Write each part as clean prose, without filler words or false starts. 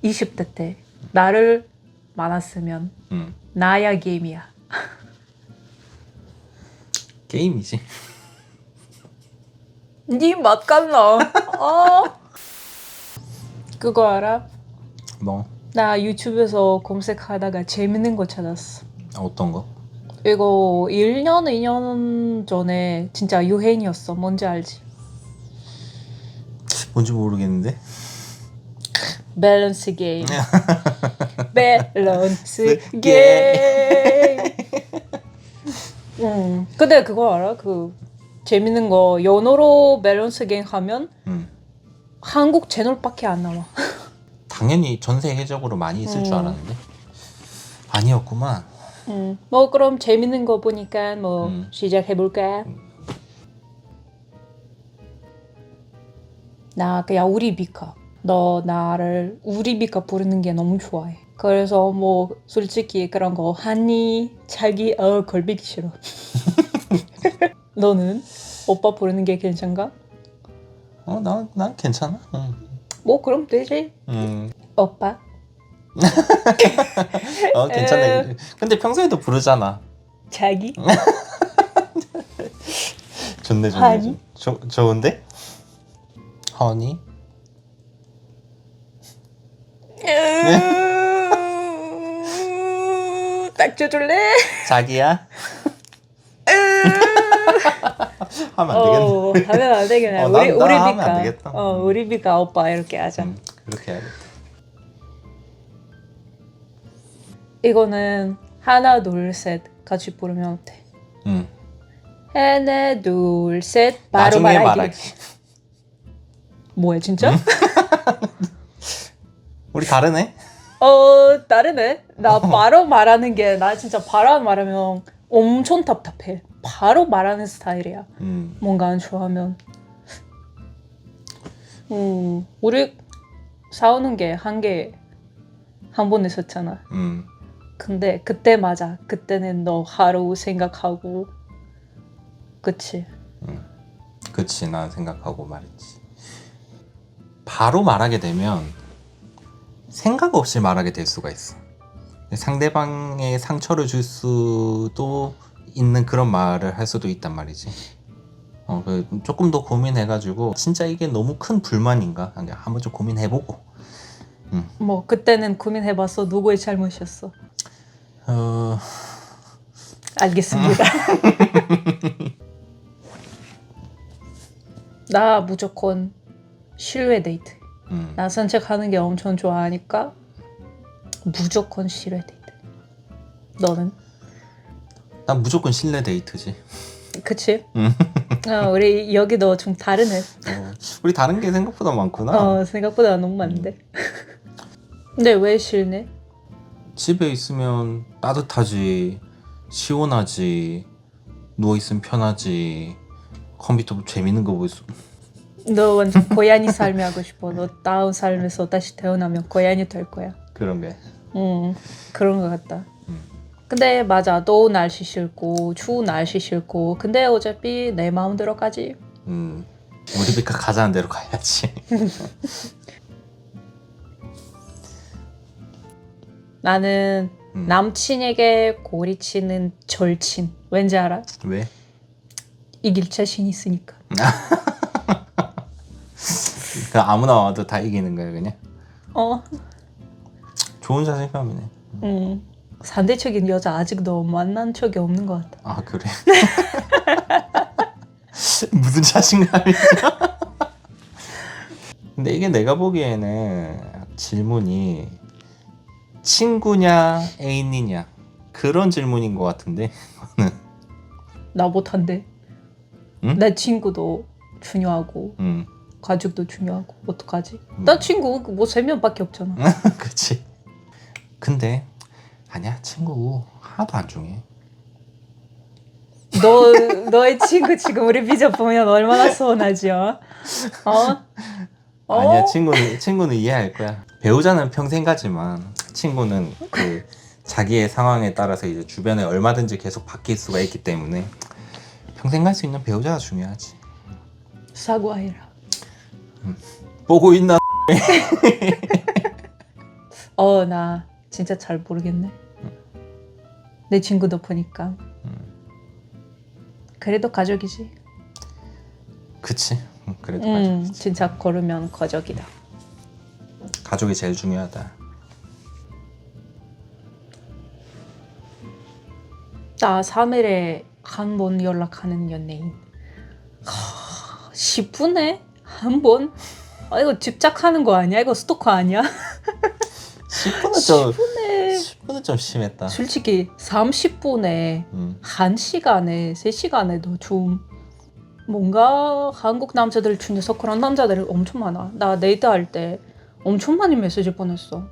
20대 때 나를 만났으면 나야 게임이야. 게임이지. 니 맛같나? 그거 알아? 뭐? 나 유튜브에서 검색하다가 재밌는 거 찾았어. 어떤 거? 이거 1년, 2년 전에 진짜 유행이었어. 뭔지 알지? 뭔지 모르겠는데. 밸런스 게임. 밸런스 게임. 근데 그거 알아? 그 재밌는 거 연어로 밸런스 게임 하면 한국 채널밖에 안 나와. 당연히 전 세계적으로 많이 있을 줄 알았는데 아니었구만. 뭐 그럼 재밌는 거 보니까 뭐 시작해볼까? 나 그냥 우리 비카. 너 나를 우리 비카 부르는 게 너무 좋아해. 그래서 뭐 솔직히 그런 거 하니 자기 걸비기 싫어. 너는 오빠 부르는 게 괜찮가? 난 괜찮아. 뭐 그럼 되지. 오빠. 괜찮아. 근데 평소에도 부르잖아. 자기. 좋네. 하니? 좋은데? 허니? 딱 줘줄래? 자기야? 하면 안 되겠네. 하면 안 되겠네. 나 우리 하면 안 비카. 되겠다. 우리 비카 오빠 이렇게 하자. 그렇게 해야겠다. 이거는 하나 둘 셋 같이 부르면 어때? 하나 둘 셋 바로 나중에 말하기. 말하기. 뭐야 진짜? 우리 다르네? 다르네. 나 바로 말하는 게 나 진짜 바로 말하면 엄청 답답해. 바로 말하는 스타일이야. 뭔가 안 좋아하면. 우리 싸우는 게 한 번 있었잖아. 근데 그때 맞아. 그때는 너 하루 생각하고 그치? 그치, 난 생각하고 말했지. 바로 말하게 되면 생각 없이 말하게 될 수가 있어. 상대방에 상처를 줄 수도 있는 그런 말을 할 수도 있단 말이지. 조금 더 고민해가지고 진짜 이게 너무 큰 불만인가? 한번 좀 고민해보고. 뭐 그때는 고민해봤어. 누구의 잘못이었어? 알겠습니다. 나 무조건 실외 데이트. 나 산책하는 게 엄청 좋아하니까 무조건 실외 데이트. 너는? 난 무조건 실내 데이트지. 그치? 우리 여기도 좀 다르네. 우리 다른 게 생각보다 많구나. 생각보다 너무 많은데. 근데 왜 실내? 집에 있으면 따뜻하지, 시원하지, 누워있으면 편하지, 컴퓨터 재밌는 거 볼 수. 너 완전 고양이 삶이 하고 싶어. 너 다음 삶에서 다시 태어나면 고양이 될 거야. 그런 게. 그런 것 같다. 근데 맞아. 또 날씨 싫고 추운 날씨 싫고 근데 어차피 내 마음대로 가지. 우리 비카 가자는 대로 가야지. 나는 남친에게 고리치는 절친. 왠지 알아? 왜? 이길 자신 있으니까. 그 아무나 와도 다 이기는 거야 그냥? 좋은 자신감이네. 상대적인 여자 아직도 만난 적이 없는 것 같아. 아 그래? 무슨 자신감이야? 근데 이게 내가 보기에는 질문이 친구냐 애인이냐 그런 질문인 것 같은데. 나 못한대. 응? 내 친구도 중요하고 가족도 중요하고 어떡하지? 나 친구 뭐 3명밖에 없잖아. 그치. 근데 아니야, 친구 하나도 안 중요해. 너의 친구 지금 우리 비전 보면 얼마나 서운하지? 아니야, 친구는 이해할 거야. 배우자는 평생 가지만 친구는 그 자기의 상황에 따라서 이제 주변에 얼마든지 계속 바뀔 수가 있기 때문에 평생 갈 수 있는 배우자가 중요하지. 사과해라. 보고 있나? 나 진짜 잘 모르겠네. 내 친구도 보니까. 그래도 가족이지. 그치? 그래도 가족이지. 진짜 걸으면 가족이다. 가족이 제일 중요하다. 나 3일에 한 번 연락하는 연예인. 10분에 한 번? 이거 집착하는 거 아니야? 이거 스토커 아니야? 10분은 좀 심했다. 솔직히 30분에 1시간에 3시간에도 좀 뭔가 한국 남자들 중에서 그런 남자들이 엄청 많아. 나 데이트할 때 엄청 많이 메시지 보냈어.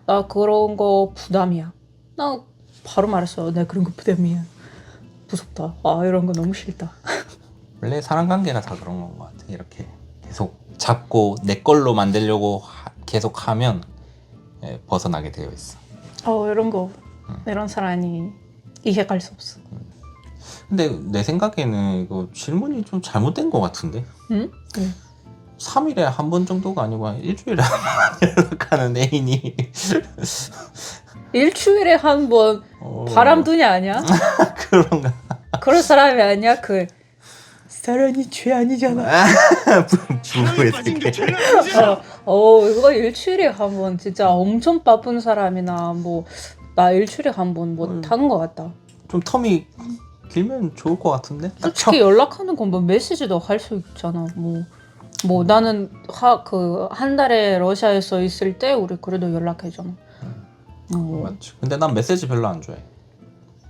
나 그런 거 부담이야. 나 바로 말했어. 나 그런 거 부담이야. 무섭다. 이런 거 너무 싫다. 원래 사람 관계가 다 그런 건 것 같아. 이렇게 계속 잡고 내 걸로 만들려고 계속 하면 벗어나게 되어 있어. 이런 거 이런 사람이 이해할 수 없어. 근데 내 생각에는 이거 질문이 좀 잘못된 것 같은데? 응? 3일에 한 번 정도가 아니고 한 일주일에 한 번 연락하는 애인이 일주일에 한 번 바람둥이 아니야? 그런가? 그런 사람이 아니야? 그 사랑이 죄 아니잖아. 부부의 세계. 이거 일주일에 한 번 진짜 엄청 바쁜 사람이나 뭐 나 일주일에 한 번 못 하는 것 같다. 좀 텀이 길면 좋을 것 같은데? 솔직히 연락하는 건 뭐 메시지도 할 수 있잖아. 뭐 나는 한 달에 러시아에서 있을 때 우리 그래도 연락해잖아. 맞지. 근데 난 메시지 별로 안 좋아해.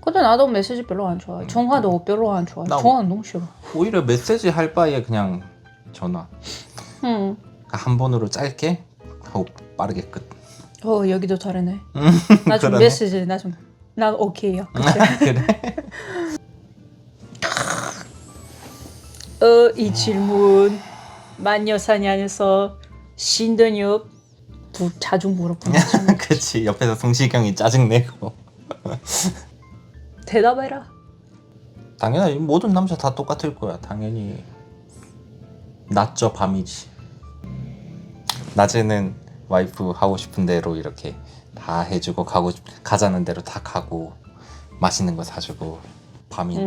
근데 나도 메시지 별로 안 좋아해. 전화도 별로 안 좋아해. 전화 너무 싫어. 오히려 메시지 할 바에 그냥 전화. 한 번으로 짧게 하고 빠르게 끝. 여기도 다르네. 나 좀 그러네. 메시지 난 오케이야. 그래? 이 질문 마녀사냥에서 안에서 신동엽 자주 물어보는 질문. 그치. 옆에서 성시경이 짜증내고. 대답해라. 당연히 모든 남자 다 똑같을 거야. 당연히 낮저 밤이지. 낮에는 와이프 하고 싶은 대로 이렇게 다 해주고 가자는 대로 다 가고 맛있는 거 사주고 밤이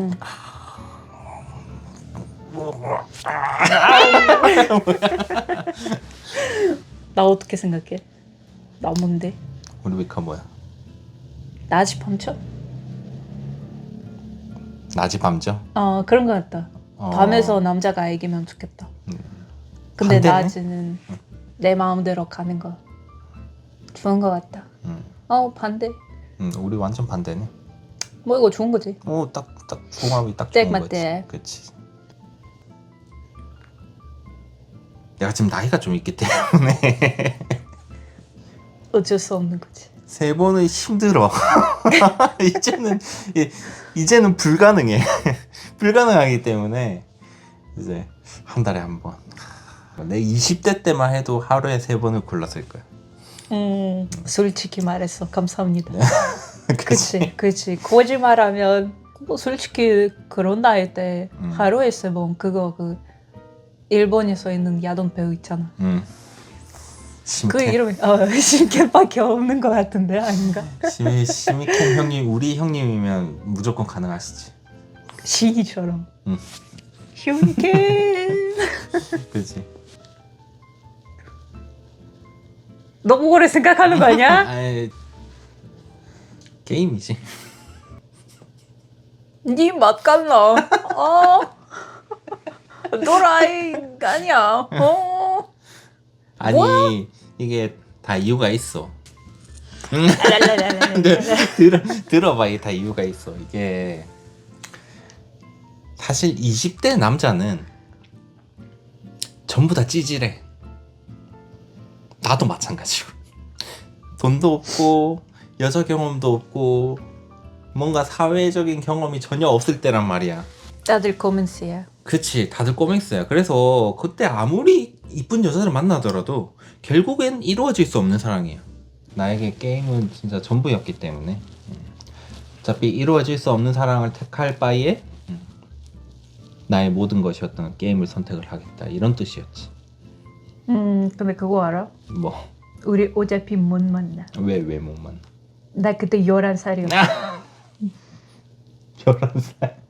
나 어떻게 생각해? 나 뭔데? 우리 위카 뭐야? 낮이 밤죠? 낮이 밤죠? 그런 거 같다. 밤에서 남자가 이기면 좋겠다. 근데 반대네? 낮에는 내 마음대로 가는 거 좋은 거 같다. 반대. 우리 완전 반대네. 뭐 이거 좋은 거지. 딱 궁합이 딱 딱 좋은 맞대. 거지. 그치. 내가 지금 나이가 좀 있기 때문에 어쩔 수 없는 거지. 3번은 힘들어. 이제는 불가능해. 불가능하기 때문에 이제 한 달에 한 번. 내 20대 때만 해도 하루에 3번을 골랐을 거야. 솔직히 말해서 감사합니다. 그치? 그치. 거짓말하면 뭐 솔직히 그런 나이 때 하루에 3번 그거 일본에서 있는 야동 배우 있잖아. 그 이름이 신캔밖에 없는 것 같은데 아닌가? 시미켄 형님, 우리 형님이면 무조건 가능하시지. 시기처럼. 시미켄. 그렇지. 너무 오래 생각하는 거 아니야? 게임이지. 네 맛깔나. 노라이 아니야. 아니 이게 다 이유가 있어. 들어봐. 이게 다 이유가 있어. 이게 사실 20대 남자는 전부 다 찌질해. 나도 마찬가지고. 돈도 없고 여자 경험도 없고 뭔가 사회적인 경험이 전혀 없을 때란 말이야. 다들 코멘스야. 그치, 다들 꼬맹스야. 그래서 그때 아무리 이쁜 여자를 만나더라도 결국엔 이루어질 수 없는 사랑이야. 나에게 게임은 진짜 전부였기 때문에 어차피 이루어질 수 없는 사랑을 택할 바에 나의 모든 것이었던 게임을 선택을 하겠다, 이런 뜻이었지. 근데 그거 알아? 뭐 우리 어차피 못 만나. 왜 못 만나? 나 그때 11살이었어. 11살.